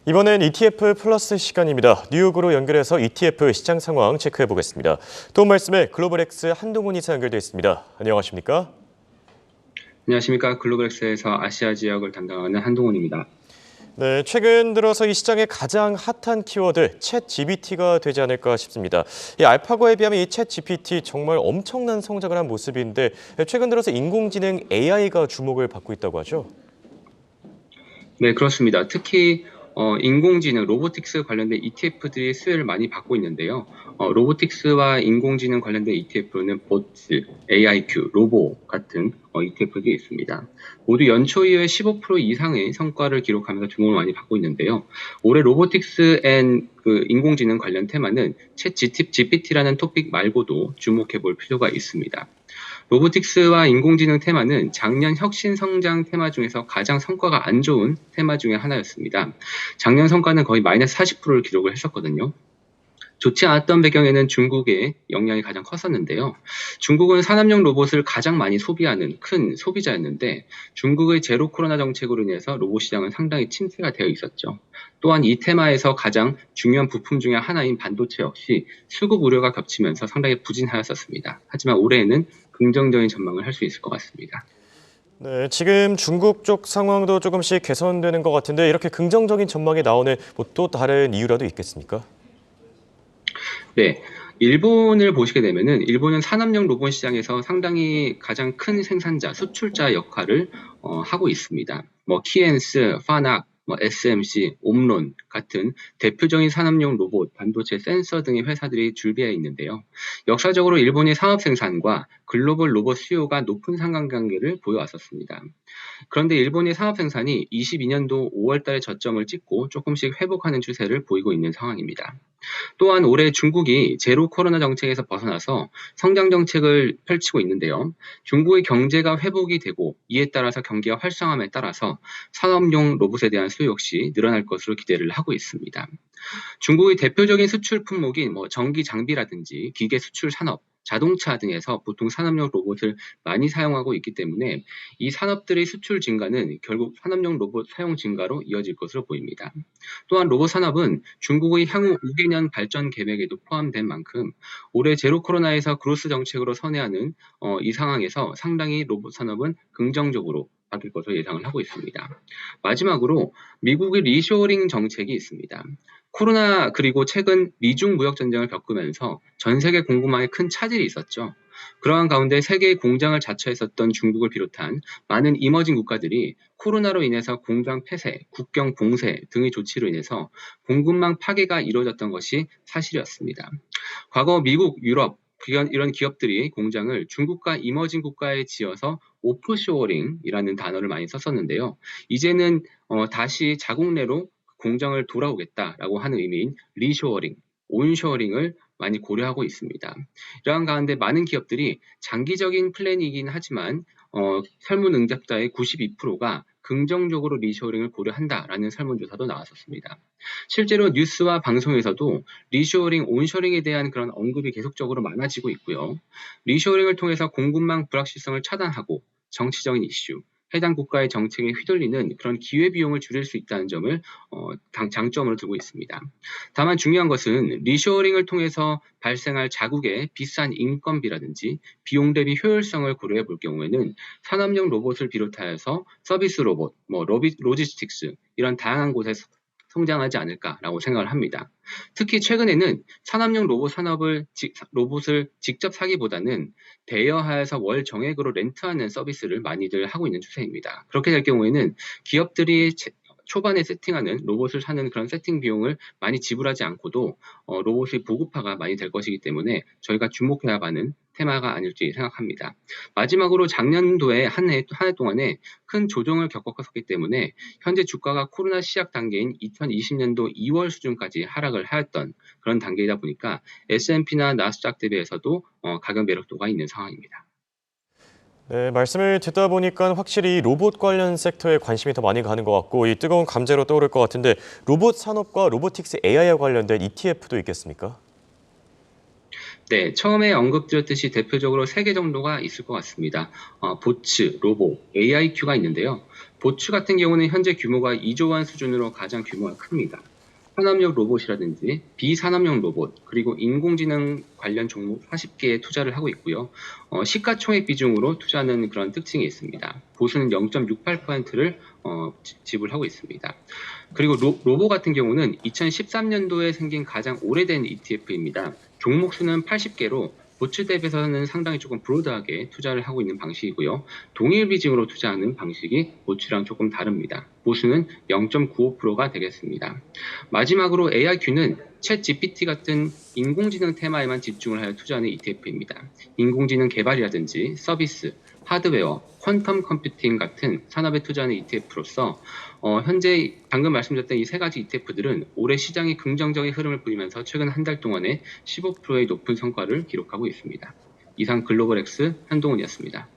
이번엔 ETF 플러스 시간입니다. 뉴욕으로 연결해서 ETF 시장 상황 체크해 보겠습니다. 도움 말씀에 글로벌엑스 한동훈 이사 연결돼 있습니다. 안녕하십니까? 안녕하십니까. 글로벌엑스에서 아시아 지역을 담당하는 한동훈입니다. 네, 최근 들어서 이 시장의 가장 핫한 키워드 챗 GPT가 되지 않을까 싶습니다. 이 알파고에 비하면 이 챗 GPT 정말 엄청난 성장을 한 모습인데 최근 들어서 인공지능 AI가 주목을 받고 있다고 하죠? 네, 그렇습니다. 특히 인공지능, 로보틱스 관련된 ETF들이 수혜를 많이 받고 있는데요. 로보틱스와 인공지능 관련된 ETF로는 보츠, AIQ, 로보 같은 ETF들이 있습니다. 모두 연초 이후에 15% 이상의 성과를 기록하면서 주목을 많이 받고 있는데요. 올해 로보틱스 앤 인공지능 관련 테마는 챗 GPT라는 토픽 말고도 주목해 볼 필요가 있습니다. 로보틱스와 인공지능 테마는 작년 혁신 성장 테마 중에서 가장 성과가 안 좋은 테마 중에 하나였습니다. 작년 성과는 거의 마이너스 40%를 기록을 했었거든요. 좋지 않았던 배경에는 중국의 영향이 가장 컸었는데요. 중국은 산업용 로봇을 가장 많이 소비하는 큰 소비자였는데 중국의 제로 코로나 정책으로 인해서 로봇 시장은 상당히 침체가 되어 있었죠. 또한 이 테마에서 가장 중요한 부품 중에 하나인 반도체 역시 수급 우려가 겹치면서 상당히 부진하였었습니다. 하지만 올해에는 긍정적인 전망을 할 수 있을 것 같습니다. 네, 지금 중국 쪽 상황도 조금씩 개선되는 것 같은데 이렇게 긍정적인 전망이 나오는 또 다른 이유라도 있겠습니까? 네, 일본을 보시게 되면은 일본은 산업용 로봇 시장에서 상당히 가장 큰 생산자, 수출자 역할을 하고 있습니다. 키엔스, 파낙, SMC, 옴론 같은 대표적인 산업용 로봇, 반도체, 센서 등의 회사들이 줄비해 있는데요. 역사적으로 일본의 산업 생산과 글로벌 로봇 수요가 높은 상관관계를 보여왔었습니다. 그런데 일본의 산업 생산이 22년도 5월 달에 저점을 찍고 조금씩 회복하는 추세를 보이고 있는 상황입니다. 또한 올해 중국이 제로 코로나 정책에서 벗어나서 성장 정책을 펼치고 있는데요. 중국의 경제가 회복이 되고 이에 따라서 경기가 활성화함에 따라서 산업용 로봇에 대한 수요 역시 늘어날 것으로 기대를 하고 있습니다. 중국의 대표적인 수출 품목인 전기 장비라든지 기계 수출 산업, 자동차 등에서 보통 산업용 로봇을 많이 사용하고 있기 때문에 이 산업들의 수출 증가는 결국 산업용 로봇 사용 증가로 이어질 것으로 보입니다. 또한 로봇 산업은 중국의 향후 5개년 발전 계획에도 포함된 만큼 올해 제로 코로나에서 그로스 정책으로 선회하는 이 상황에서 상당히 로봇 산업은 긍정적으로 바뀔 것으로 예상을 하고 있습니다. 마지막으로 미국의 리쇼어링 정책이 있습니다. 코로나 그리고 최근 미중 무역 전쟁을 겪으면서 전 세계 공급망에 큰 차질이 있었죠. 그러한 가운데 세계의 공장을 자처했었던 중국을 비롯한 많은 이머징 국가들이 코로나로 인해서 공장 폐쇄, 국경 봉쇄 등의 조치로 인해서 공급망 파괴가 이루어졌던 것이 사실이었습니다. 과거 미국, 유럽, 이런 기업들이 공장을 중국과 이머징 국가에 지어서 오프쇼어링이라는 단어를 많이 썼었는데요. 이제는 다시 자국 내로 공장을 돌아오겠다라고 하는 의미인 리쇼어링, 온쇼어링을 많이 고려하고 있습니다. 이러한 가운데 많은 기업들이 장기적인 플랜이긴 하지만 설문응답자의 92%가 긍정적으로 리쇼어링을 고려한다라는 설문조사도 나왔었습니다. 실제로 뉴스와 방송에서도 리쇼어링, 온쇼어링에 대한 그런 언급이 계속적으로 많아지고 있고요. 리쇼어링을 통해서 공급망 불확실성을 차단하고 정치적인 이슈, 해당 국가의 정책에 휘둘리는 그런 기회비용을 줄일 수 있다는 점을 장점으로 두고 있습니다. 다만 중요한 것은 리쇼어링을 통해서 발생할 자국의 비싼 인건비라든지 비용 대비 효율성을 고려해 볼 경우에는 산업용 로봇을 비롯하여서 서비스 로봇, 로지스틱스 이런 다양한 곳에서 성장하지 않을까라고 생각을 합니다. 특히 최근에는 산업용 로봇을 직접 사기보다는 대여하여서 월 정액으로 렌트하는 서비스를 많이들 하고 있는 추세입니다. 그렇게 될 경우에는 기업들이 초반에 세팅하는 로봇을 사는 그런 세팅 비용을 많이 지불하지 않고도 로봇의 보급화가 많이 될 것이기 때문에 저희가 주목해야 하는 테마가 아닐지 생각합니다. 마지막으로 작년도에 한 해 동안에 큰 조정을 겪었기 때문에 현재 주가가 코로나 시작 단계인 2020년도 2월 수준까지 하락을 하였던 그런 단계이다 보니까 S&P나 나스닥 대비해서도 가격 매력도가 있는 상황입니다. 네, 말씀을 듣다 보니까 확실히 로봇 관련 섹터에 관심이 더 많이 가는 것 같고 이 뜨거운 감재로 떠오를 것 같은데 로봇 산업과 로보틱스 AI와 관련된 ETF도 있겠습니까? 네, 처음에 언급드렸듯이 대표적으로 3개 정도가 있을 것 같습니다. 보츠, 로보, AIQ가 있는데요. 보츠 같은 경우는 현재 규모가 2조 원 수준으로 가장 규모가 큽니다. 산업용 로봇이라든지 비산업용 로봇, 그리고 인공지능 관련 종목 40개에 투자를 하고 있고요. 시가총액 비중으로 투자하는 그런 특징이 있습니다. 보수는 0.68%를 지불하고 있습니다. 그리고 로보 같은 경우는 2013년도에 생긴 가장 오래된 ETF입니다. 종목 수는 80개로 보츠 대비해서는 상당히 조금 브로드하게 투자를 하고 있는 방식이고요. 동일 비중으로 투자하는 방식이 보츠랑 조금 다릅니다. 보수는 0.95%가 되겠습니다. 마지막으로 ARQ는 챗 GPT 같은 인공지능 테마에만 집중을 하여 투자하는 ETF입니다. 인공지능 개발이라든지 서비스, 하드웨어, 퀀텀 컴퓨팅 같은 산업에 투자하는 ETF로서 현재 방금 말씀드렸던 이 세 가지 ETF들은 올해 시장이 긍정적인 흐름을 보이면서 최근 한 달 동안에 15%의 높은 성과를 기록하고 있습니다. 이상 글로벌X 한동훈이었습니다.